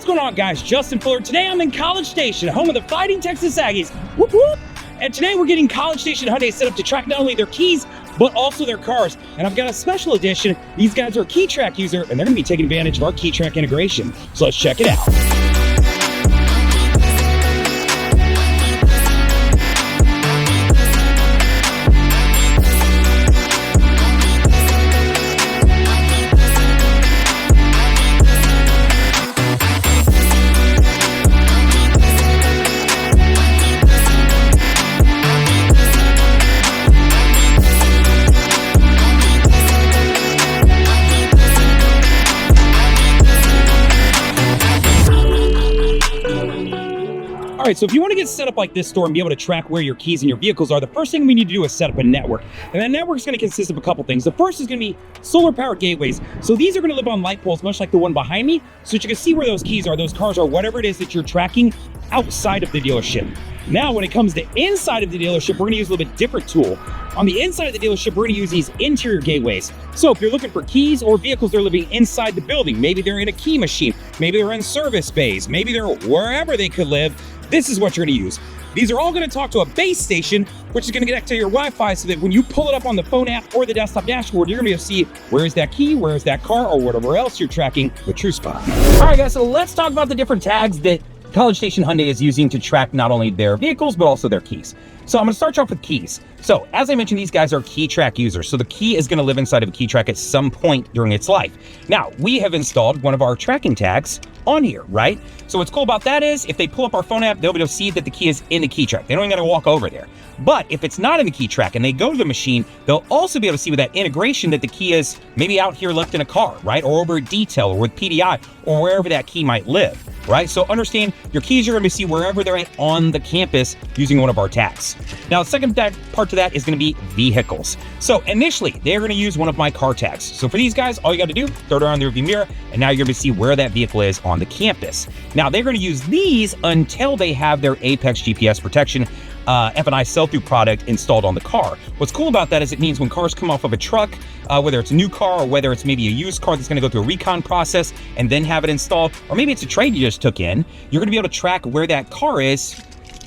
going on, guys? Justin Fuller. Today I'm in College Station, home of the Fighting Texas Aggies. Whoop, whoop. And today we're getting College Station Hyundai set up to track not only their keys, but also their cars. And I've got a special edition. These guys are a KeyTrak user, and they're going to be taking advantage of our KeyTrak integration. So let's check it out. All right, so if you want to get set up like this store and be able to track where your keys and your vehicles are, the first thing we need to do is set up a network. And that network is going to consist of a couple things. The first is going to be solar-powered gateways. So these are going to live on light poles, much like the one behind me, so that you can see where those keys are, those cars are, whatever it is that you're tracking outside of the dealership. Now, when it comes to inside of the dealership, we're going to use a little bit different tool. On the inside of the dealership, we're going to use these interior gateways. So if you're looking for keys or vehicles that are living inside the building, maybe they're in a key machine, maybe they're in service bays, maybe they're wherever they could live, this is what you're going to use. These are all going to talk to a base station, which is going to connect to your Wi-Fi so that when you pull it up on the phone app or the desktop dashboard, you're going to be able to see where is that key, where is that car, or whatever else you're tracking with TrueSpot. All right, guys, so let's talk about the different tags that College Station Hyundai is using to track not only their vehicles, but also their keys. So I'm going to start you off with keys. So as I mentioned, these guys are KeyTrak users. So the key is going to live inside of a KeyTrak at some point during its life. Now, we have installed one of our tracking tags on here, right? So what's cool about that is if they pull up our phone app, they'll be able to see that the key is in the KeyTrak. They don't even got to walk over there. But if it's not in the KeyTrak and they go to the machine, they'll also be able to see with that integration that the key is maybe out here left in a car, right? Or over at detail or with PDI or wherever that key might live, right? So understand your keys are going to see wherever they're at on the campus using one of our tags. Now, the second part to that is going to be vehicles. So initially, they're going to use one of my car tags. So for these guys, all you got to do, throw it around the rearview mirror, and now you're going to see where that vehicle is on the campus. Now, they're going to use these until they have their Apex GPS protection F&I sell-through product installed on the car. What's cool about that is it means when cars come off of a truck, whether it's a new car or whether it's maybe a used car that's going to go through a recon process and then have it installed, or maybe it's a trade you just took in, you're going to be able to track where that car is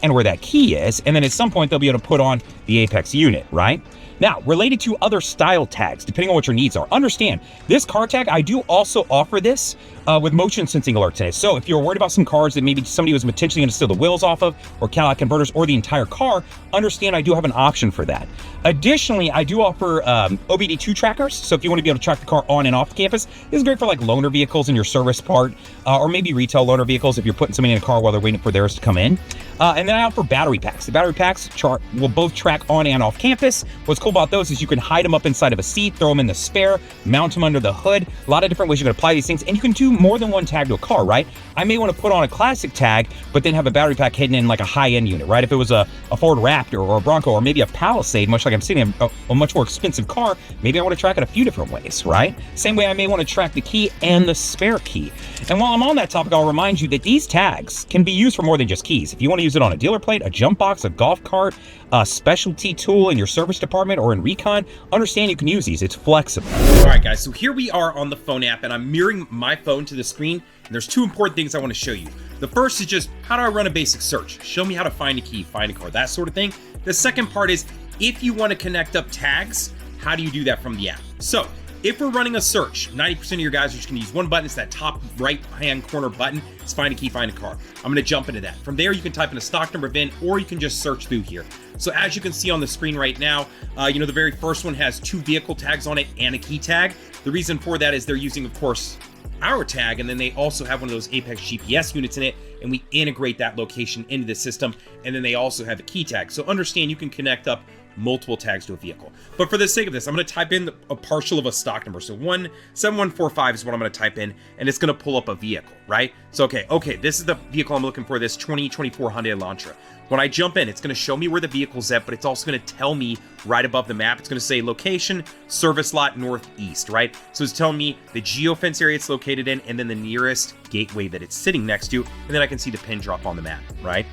and where that key is, and then at some point they'll be able to put on the Apex unit, right? Now, related to other style tags, depending on what your needs are, understand this car tag, I do also offer this with motion sensing alerts in it. So if you're worried about some cars that maybe somebody was potentially going to steal the wheels off of, or catalytic converters, or the entire car, understand I do have an option for that. Additionally, I do offer OBD2 trackers. So if you want to be able to track the car on and off campus, this is great for like loaner vehicles in your service part, or maybe retail loaner vehicles if you're putting somebody in a car while they're waiting for theirs to come in. And then I offer battery packs. The battery packs will both track on and off campus. What's cool about those is you can hide them up inside of a seat, throw them in the spare, mount them under the hood. A lot of different ways you can apply these things, and you can do more than one tag to a car, right? I may want to put on a classic tag, but then have a battery pack hidden in like a high-end unit, right? If it was a Ford Raptor or a Bronco or maybe a Palisade, much like I'm sitting in a much more expensive car, maybe I want to track it a few different ways, right? Same way I may want to track the key and the spare key. And while I'm on that topic, I'll remind you that these tags can be used for more than just keys. If you want to use it on a dealer plate, a jump box, a golf cart, a specialty tool in your service department or in recon, understand you can use these. It's flexible. All right, guys, so here we are on the phone app, and I'm mirroring my phone to the screen, and there's two important things I want to show you. The first is just how do I run a basic search? Show me how to find a key, find a car, that sort of thing. The second part is if you want to connect up tags, how do you do that from the app? So if we're running a search, 90% of your guys are just going to use one button. It's that top right-hand corner button. It's find a key, find a car. I'm going to jump into that. From there, you can type in a stock number VIN, or you can just search through here. So as you can see on the screen right now, the very first one has 2 vehicle tags on it and a key tag. The reason for that is they're using, of course, our tag, and then they also have one of those Apex GPS units in it, and we integrate that location into the system, and then they also have a key tag. So understand you can connect up multiple tags to a vehicle. But for the sake of this, I'm going to type in a partial of a stock number. So 17145 is what I'm going to type in, and it's going to pull up a vehicle, right? So, okay, this is the vehicle I'm looking for, this 2024 Hyundai Elantra. When I jump in, it's going to show me where the vehicle's at, but it's also going to tell me right above the map. It's going to say location, service lot northeast, right? So it's telling me the geofence area it's located in, and then the nearest gateway that it's sitting next to, and then I can see the pin drop on the map, right?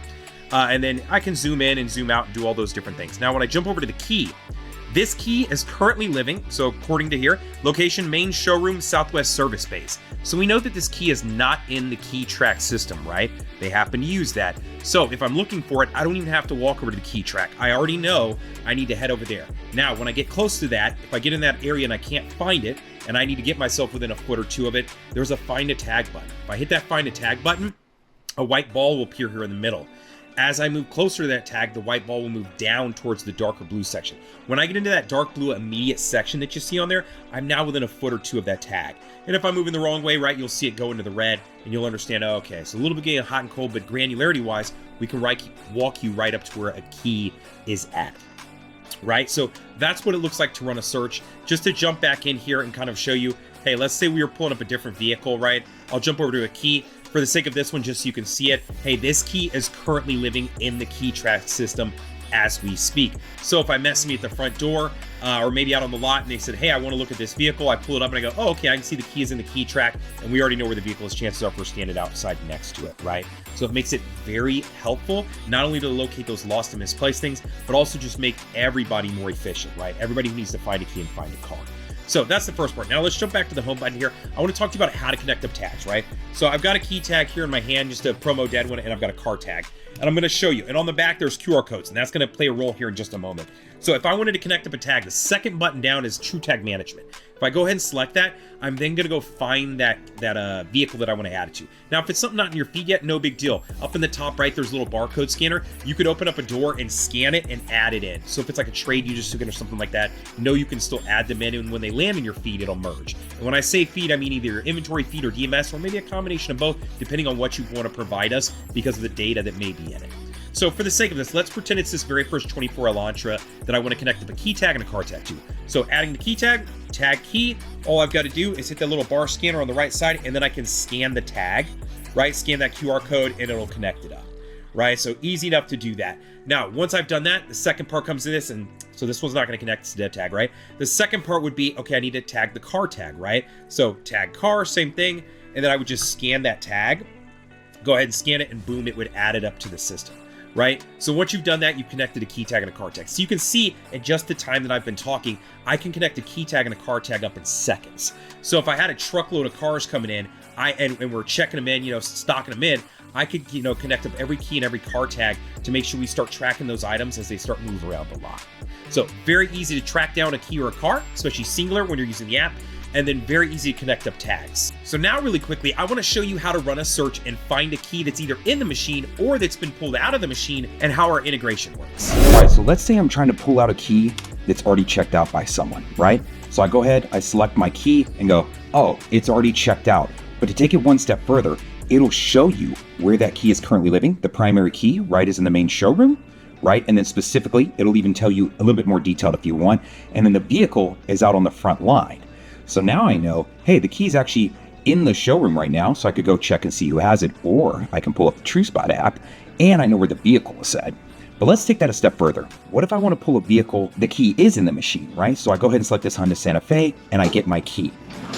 And then I can zoom in and zoom out and do all those different things. Now, when I jump over to the key, this key is currently living, so according to here, location, main showroom, Southwest service space. So we know that this key is not in the KeyTrak system, right? They happen to use that. So if I'm looking for it, I don't even have to walk over to the KeyTrak. I already know I need to head over there. Now, when I get close to that, if I get in that area and I can't find it, and I need to get myself within a foot or two of it, there's a find a tag button. If I hit that find a tag button, a white ball will appear here in the middle. As I move closer to that tag, the white ball will move down towards the darker blue section. When I get into that dark blue immediate section that you see on there, I'm now within a foot or two of that tag. And if I'm moving the wrong way, right, you'll see it go into the red, and you'll understand, oh, okay, so a little bit getting hot and cold, but granularity-wise, we can walk you right up to where a key is at. Right, so that's what it looks like to run a search. Just to jump back in here and kind of show you, hey, let's say we were pulling up a different vehicle, right? I'll jump over to a key. For the sake of this one, just so you can see it, hey, this key is currently living in the KeyTrak system as we speak. So if I met somebody at the front door or maybe out on the lot and they said, hey, I want to look at this vehicle, I pull it up and I go, oh, okay, I can see the key is in the KeyTrak, and we already know where the vehicle is. Chances are we're standing outside next to it, right? So it makes it very helpful, not only to locate those lost and misplaced things, but also just make everybody more efficient, right? Everybody who needs to find a key and find a car. So that's the first part. Now let's jump back to the home button here. I want to talk to you about how to connect up tags, right? So I've got a key tag here in my hand, just a promo dead one, and I've got a car tag. And I'm going to show you. And on the back, there's QR codes, and that's going to play a role here in just a moment. So if I wanted to connect up a tag, the second button down is True Tag Management. If I go ahead and select that, I'm then going to go find that vehicle that I want to add it to. Now, if it's something not in your feed yet, no big deal. Up in the top right, there's a little barcode scanner. You could open up a door and scan it and add it in. So if it's like a trade you just took in or something like that, you can still add them in, and when they land in your feed, it'll merge. And when I say feed, I mean either your inventory feed or DMS, or maybe a combination of both, depending on what you want to provide us because of the data that may be in it. So for the sake of this, let's pretend it's this very first 24 Elantra that I want to connect up a key tag and a car tag to. So adding the key tag key, all I've got to do is hit that little bar scanner on the right side, and then I can scan the tag, right? Scan that QR code, and it'll connect it up, right? So easy enough to do that. Now, once I've done that, the second part comes to this, and so this one's not going to connect to the tag, right? The second part would be, okay, I need to tag the car tag, right? So tag car, same thing, and then I would just scan that tag, go ahead and scan it, and boom, it would add it up to the system. Right? So once you've done that, you've connected a key tag and a car tag. So you can see in just the time that I've been talking, I can connect a key tag and a car tag up in seconds. So if I had a truckload of cars coming in, and we're checking them in, stocking them in, I could, connect up every key and every car tag to make sure we start tracking those items as they start moving around the lot. So very easy to track down a key or a car, especially singular when you're using the app, and then very easy to connect up tags. So now really quickly, I want to show you how to run a search and find a key that's either in the machine or that's been pulled out of the machine, and how our integration works. All right, so let's say I'm trying to pull out a key that's already checked out by someone, right? So I go ahead, I select my key and go, oh, it's already checked out. But to take it one step further, it'll show you where that key is currently living. The primary key, right, is in the main showroom, right? And then specifically, it'll even tell you a little bit more detailed if you want. And then the vehicle is out on the front line. So now I know, hey, the key's actually in the showroom right now, so I could go check and see who has it, or I can pull up the TrueSpot app, and I know where the vehicle is at. But let's take that a step further. What if I want to pull a vehicle, the key is in the machine, right? So I go ahead and select this Hyundai Santa Fe, and I get my key,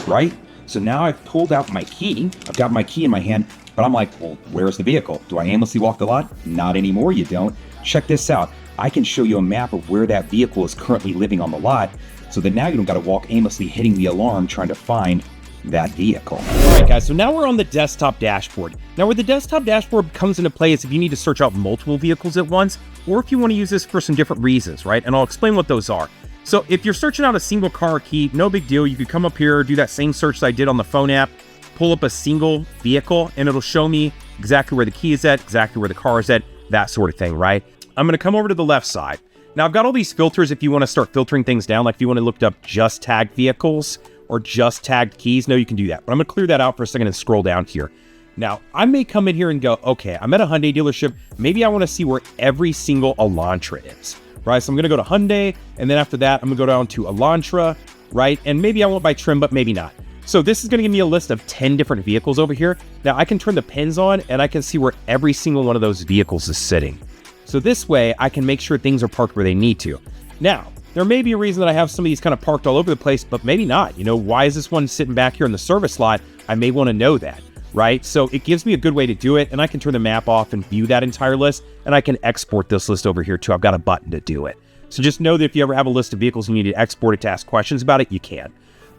right? So now I've pulled out my key, I've got my key in my hand, but I'm like, well, where's the vehicle? Do I aimlessly walk the lot? Not anymore, you don't. Check this out. I can show you a map of where that vehicle is currently living on the lot, so that now you don't got to walk aimlessly hitting the alarm trying to find that vehicle. All right, guys, so now we're on the desktop dashboard. Now where the desktop dashboard comes into play is if you need to search out multiple vehicles at once, or if you want to use this for some different reasons, right? And I'll explain what those are. So if you're searching out a single car or key, no big deal. You could come up here, do that same search that I did on the phone app, pull up a single vehicle, and it'll show me exactly where the key is at, exactly where the car is at, that sort of thing, right? I'm going to come over to the left side. Now, I've got all these filters if you want to start filtering things down, like if you want to look up just tagged vehicles or just tagged keys. No, you can do that. But I'm going to clear that out for a second and scroll down here. Now, I may come in here and go, okay, I'm at a Hyundai dealership. Maybe I want to see where every single Elantra is, right? So I'm going to go to Hyundai, and then after that, I'm going to go down to Elantra, right? And maybe I won't buy trim, but maybe not. So this is going to give me a list of 10 different vehicles over here. Now, I can turn the pins on, and I can see where every single one of those vehicles is sitting. So this way, I can make sure things are parked where they need to. Now, there may be a reason that I have some of these kind of parked all over the place, but maybe not. Why is this one sitting back here in the service lot? I may want to know that, right? So it gives me a good way to do it, and I can turn the map off and view that entire list, and I can export this list over here too. I've got a button to do it. So just know that if you ever have a list of vehicles and you need to export it to ask questions about it, you can.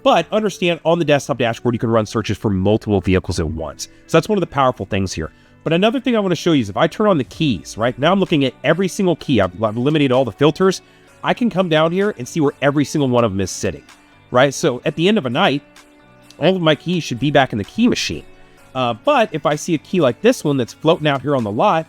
But understand, on the desktop dashboard, you can run searches for multiple vehicles at once. So that's one of the powerful things here. But another thing I want to show you is if I turn on the keys, right? Now I'm looking at every single key. I've eliminated all the filters. I can come down here and see where every single one of them is sitting, right? So at the end of a night, all of my keys should be back in the key machine. But if I see a key like this one that's floating out here on the lot,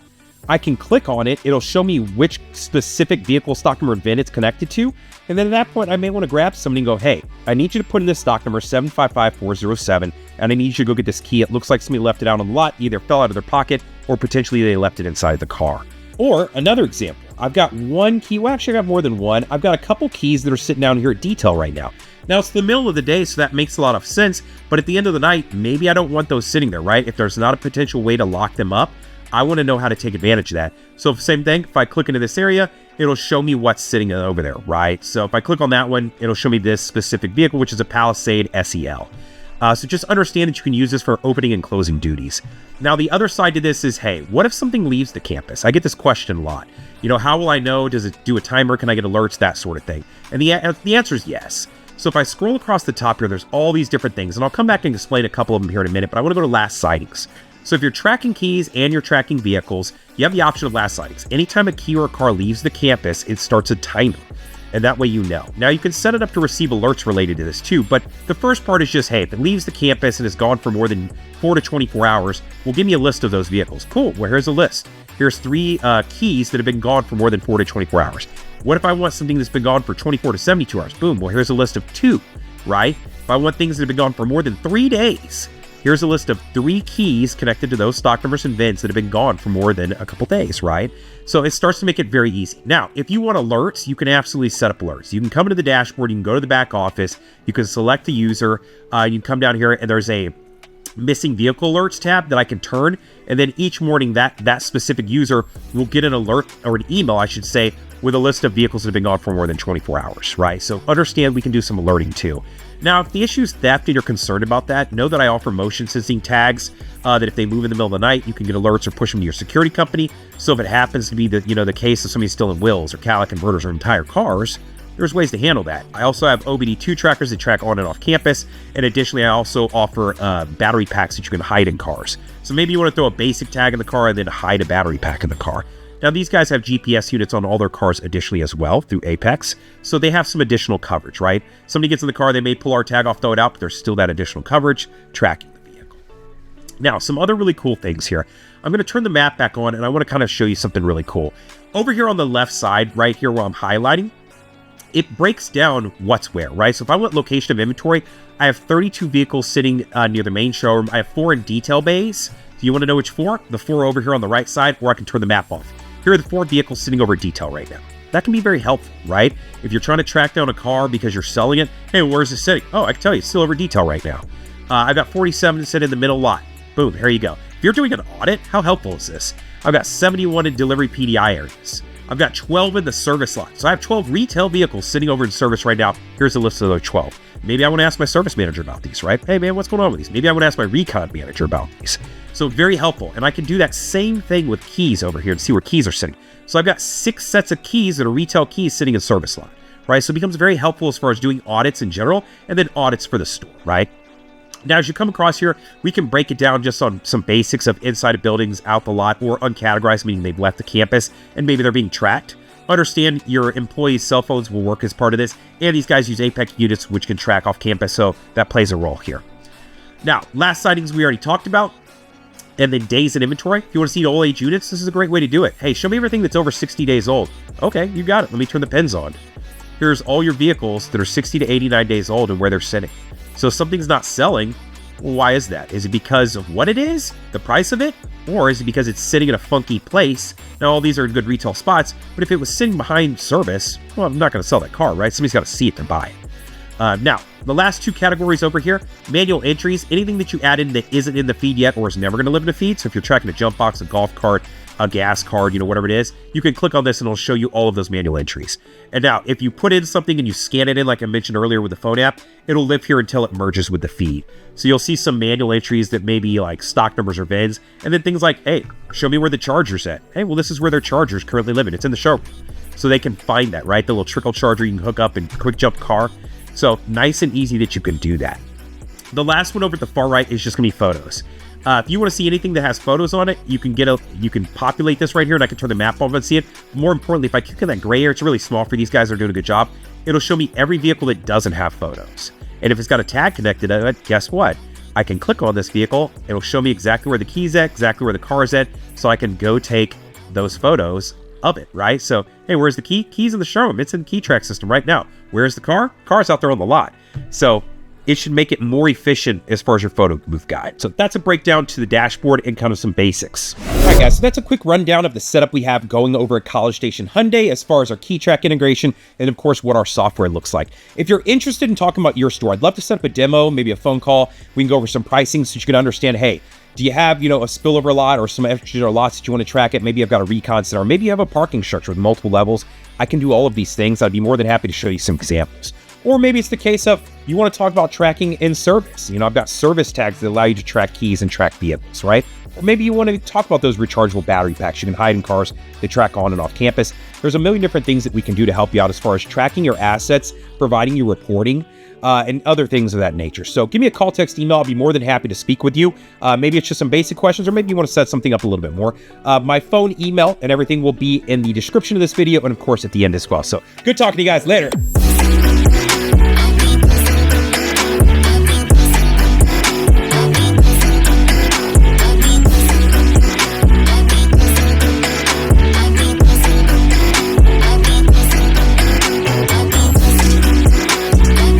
I can click on it. It'll show me which specific vehicle, stock number, and VIN it's connected to. And then at that point, I may want to grab somebody and go, hey, I need you to put in this stock number 755407, and I need you to go get this key. It looks like somebody left it out on the lot, either fell out of their pocket, or potentially they left it inside the car. Or another example, I've got one key. Well, actually, I got more than one. I've got a couple keys that are sitting down here at detail right now. Now, it's the middle of the day, so that makes a lot of sense. But at the end of the night, maybe I don't want those sitting there, right? If there's not a potential way to lock them up, I want to know how to take advantage of that. So same thing, if I click into this area, it'll show me what's sitting over there, right? So if I click on that one, it'll show me this specific vehicle, which is a Palisade SEL. So just understand that you can use this for opening and closing duties. Now, the other side to this is, hey, what if something leaves the campus? I get this question a lot. You know, how will I know? Does it do a timer? Can I get alerts? That sort of thing. And the answer is yes. So if I scroll across the top here, there's all these different things, and I'll come back and explain a couple of them here in a minute, but I want to go to last sightings. So if you're tracking keys and you're tracking vehicles, you have the option of last sightings. Anytime a key or a car leaves the campus, it starts a timer, and that way you know. Now, you can set it up to receive alerts related to this too, but the first part is just, hey, if it leaves the campus and is gone for more than 4 to 24 hours, well, give me a list of those vehicles. Cool, well, here's a list. Here's 3 keys that have been gone for more than 4 to 24 hours. What if I want something that's been gone for 24 to 72 hours? Boom, well, here's a list of 2, right? If I want things that have been gone for more than 3 days, here's a list of 3 keys connected to those stock numbers and VINs that have been gone for more than a couple days, right? So it starts to make it very easy. Now, if you want alerts, you can absolutely set up alerts. You can come into the dashboard, you can go to the back office, you can select the user, you can come down here and there's a missing vehicle alerts tab that I can turn, and then each morning that specific user will get an alert, or an email, I should say, with a list of vehicles that have been gone for more than 24 hours, right? So understand we can do some alerting too. Now, if the issue is theft and you're concerned about that, know that I offer motion sensing tags that if they move in the middle of the night, you can get alerts or push them to your security company. So if it happens to be the case of somebody stealing wheels or catalytic converters or entire cars, there's ways to handle that. I also have OBD2 trackers that track on and off campus, and additionally, I also offer battery packs that you can hide in cars. So maybe you want to throw a basic tag in the car and then hide a battery pack in the car. Now, these guys have GPS units on all their cars additionally as well through Apex, so they have some additional coverage, right? Somebody gets in the car, they may pull our tag off, throw it out, but there's still that additional coverage tracking the vehicle. Now, some other really cool things here. I'm going to turn the map back on, and I want to kind of show you something really cool. Over here on the left side, right here where I'm highlighting, it breaks down what's where, right? So if I want location of inventory, I have 32 vehicles sitting near the main showroom. I have 4 in detail bays. Do you want to know which 4? The 4 over here on the right side, or I can turn the map off. Here are the 4 vehicles sitting over detail right now. That can be very helpful, right? If you're trying to track down a car because you're selling it, hey, where's it sitting? Oh, I can tell you, it's still over detail right now. I've got 47 sitting in the middle lot. Boom, here you go. If you're doing an audit, how helpful is this? I've got 71 in delivery PDI areas. I've got 12 in the service lot. So I have 12 retail vehicles sitting over in service right now. Here's a list of those 12. Maybe I want to ask my service manager about these, right? Hey, man, what's going on with these? Maybe I want to ask my recon manager about these. So very helpful. And I can do that same thing with keys over here to see where keys are sitting. So I've got 6 sets of keys that are retail keys sitting in service lot, right? So it becomes very helpful as far as doing audits in general and then audits for the store, right? Now, as you come across here, we can break it down just on some basics of inside of buildings, out the lot, or uncategorized, meaning they've left the campus and maybe they're being tracked. Understand your employees' cell phones will work as part of this, and these guys use Apex units, which can track off campus, so that plays a role here. Now, last sightings we already talked about, and then days in inventory. If you want to see all age units, this is a great way to do it. Hey, show me everything that's over 60 days old. Okay, you got it. Let me turn the pens on. Here's all your vehicles that are 60 to 89 days old and where they're sitting. So if something's not selling, well, why is that? Is it because of what it is, the price of it, or is it because it's sitting in a funky place? Now, all these are in good retail spots, but if it was sitting behind service, well, I'm not going to sell that car, right? Somebody's got to see it to buy it. Now, the last 2 categories over here, manual entries, anything that you add in that isn't in the feed yet or is never going to live in the feed. So if you're tracking a jump box, a golf cart, a gas card, whatever it is, you can click on this and it'll show you all of those manual entries. And now, if you put in something and you scan it in, like I mentioned earlier with the phone app, it'll live here until it merges with the feed. So you'll see some manual entries that may be like stock numbers or VINs, and then things like, hey, show me where the charger's at. Hey, well, this is where their charger's currently living. It's in the showroom. So they can find that, right? The little trickle charger you can hook up in quick jump car. So nice and easy that you can do that. The last one over at the far right is just gonna be photos. If you want to see anything that has photos on it, you can populate this right here, and I can turn the map on and see it. More importantly, if I click on that gray area, it's really small for these guys that are doing a good job. It'll show me every vehicle that doesn't have photos. And if it's got a tag connected to it, guess what? I can click on this vehicle. It'll show me exactly where the key's at, exactly where the car's at, so I can go take those photos of it, right? So, hey, where's the key? Key's in the showroom. It's in the KeyTrak system right now. Where's the car? Car's out there on the lot. So it should make it more efficient as far as your photo booth guide. So that's a breakdown to the dashboard and kind of some basics. All right, guys, so that's a quick rundown of the setup we have going over at College Station Hyundai as far as our KeyTrak integration and, of course, what our software looks like. If you're interested in talking about your store, I'd love to set up a demo, maybe a phone call. We can go over some pricing so you can understand, hey, do you have, a spillover lot or some extra lots that you want to track it? Maybe I've got a recon center, or maybe you have a parking structure with multiple levels. I can do all of these things. I'd be more than happy to show you some examples. Or maybe it's the case of you want to talk about tracking in service. I've got service tags that allow you to track keys and track vehicles, right? Or maybe you want to talk about those rechargeable battery packs you can hide in cars that track on and off campus. There's a million different things that we can do to help you out as far as tracking your assets, providing you reporting, and other things of that nature. So give me a call, text, email. I'll be more than happy to speak with you. Maybe it's just some basic questions, or maybe you want to set something up a little bit more. My phone, email, and everything will be in the description of this video, and of course at the end as well. So good talking to you guys. Later.